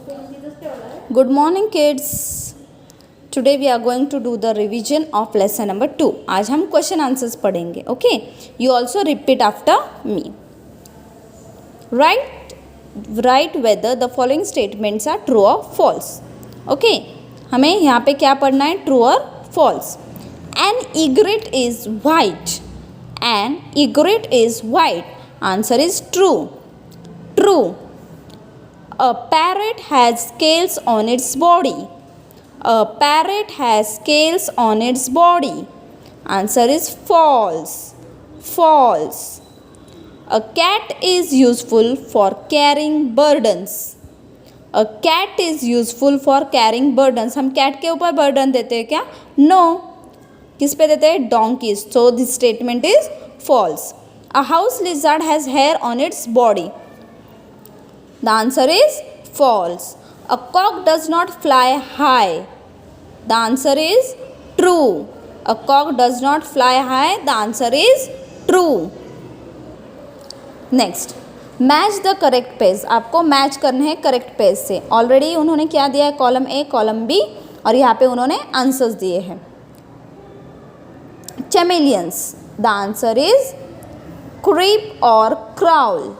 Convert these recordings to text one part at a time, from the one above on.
Good morning kids. Today we are going to do the revision of lesson number 2. आज हम question answers पढ़ेंगे. Okay. You also repeat after me. Write whether the following statements are true or false. Okay. हमें यहाँ पे क्या पढ़ना है? True or false. An egret is white. An egret is white. Answer is true. True. A parrot has scales on its body. A parrot has scales on its body. Answer is false. False. A cat is useful for carrying burdens. A cat is useful for carrying burdens. हम cat के ऊपर burden देते हैं क्या? No. किस पे देते हैं? Donkeys. So this statement is false. A house lizard has hair on its body. The answer is false. A cock does not fly high. The answer is true. A cock does not fly high. The answer is true. Next, match the correct page. आपको match करने हैं correct page से. Already उन्होंने क्या दिया है? Column A, column B और यहाँ पे उन्होंने आंसर्स दिए हैं. Chameleons. The answer is creep or crawl.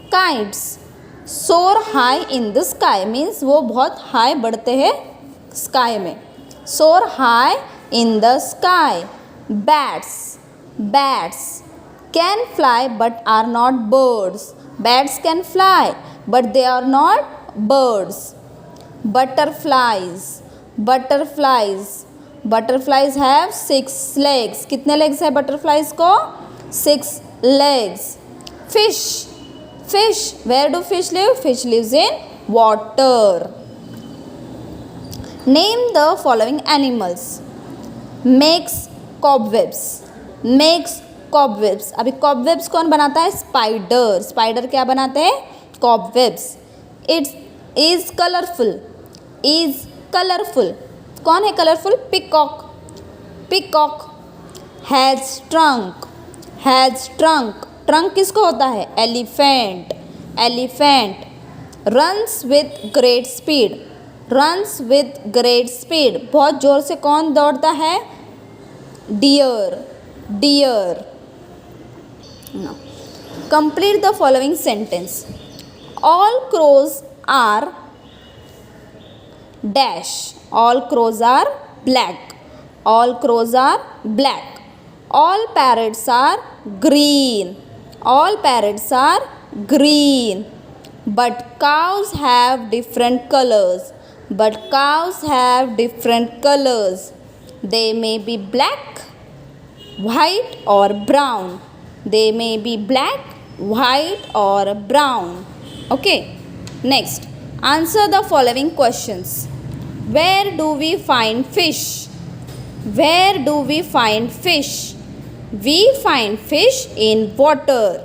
Kites soar high in the sky means वो बहुत हाई बढ़ते हैं स्काई में. soar high in the sky. Bats can fly but are not birds. Bats can fly but they are not birds. Butterflies have 6 legs. कितने legs है butterflies को? 6 legs. Fish. Where do fish live? Fish lives in water. Name the following animals. Makes cobwebs. अभी cobwebs कौन बनाता है? Spider क्या बनाते हैं? Cobwebs. It is colorful. कौन है colourful? Peacock. Has trunk. Trunk किसको होता है? Elephant. Runs with great speed. बहुत जोर से कौन दौड़ता है? Dear. Complete the following sentence. All crows are dash. All crows are black. All parrots are green. But cows have different colors. They may be black, white or brown. Okay. Next, answer the following questions. Where do we find fish? We find fish in water.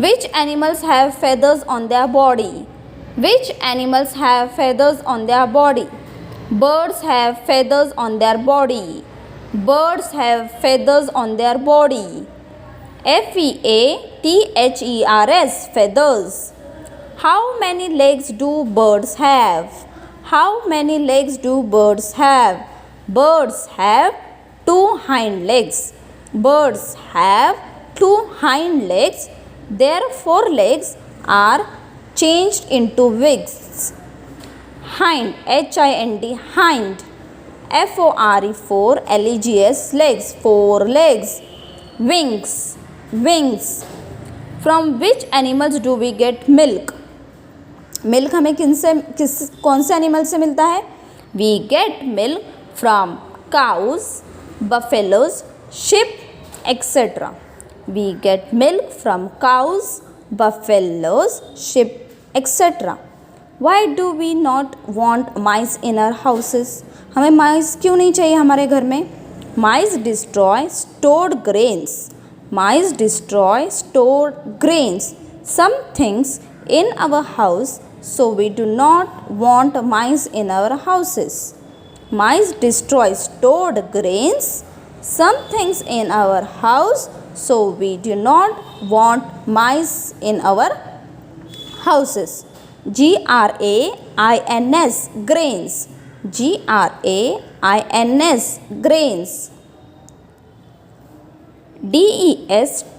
Which animals have feathers on their body? Birds have feathers on their body. Feathers. Feathers. How many legs do birds have? Birds have 2 hind legs. Their 4 legs are changed into wings. Hind. Hind. FORE legs. 4 legs. Wings. From which animals do we get milk? Milk हमें कौन से animal से मिलता है? We get milk from cows, buffaloes, sheep etcetera. Why do we not want mice in our houses? हमें mice क्यों नहीं चाहिए हमारे घर में? Mice destroy stored grains. Some things in our house, so we do not want mice in our houses. Mice destroy stored grains, some things in our house, so we do not want mice in our houses. Grains, grains. Grains, grains. Destroy,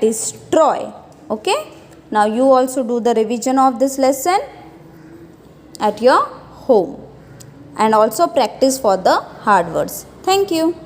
destroy. Okay, now you also do the revision of this lesson at your home and also practice for the hard words. Thank you.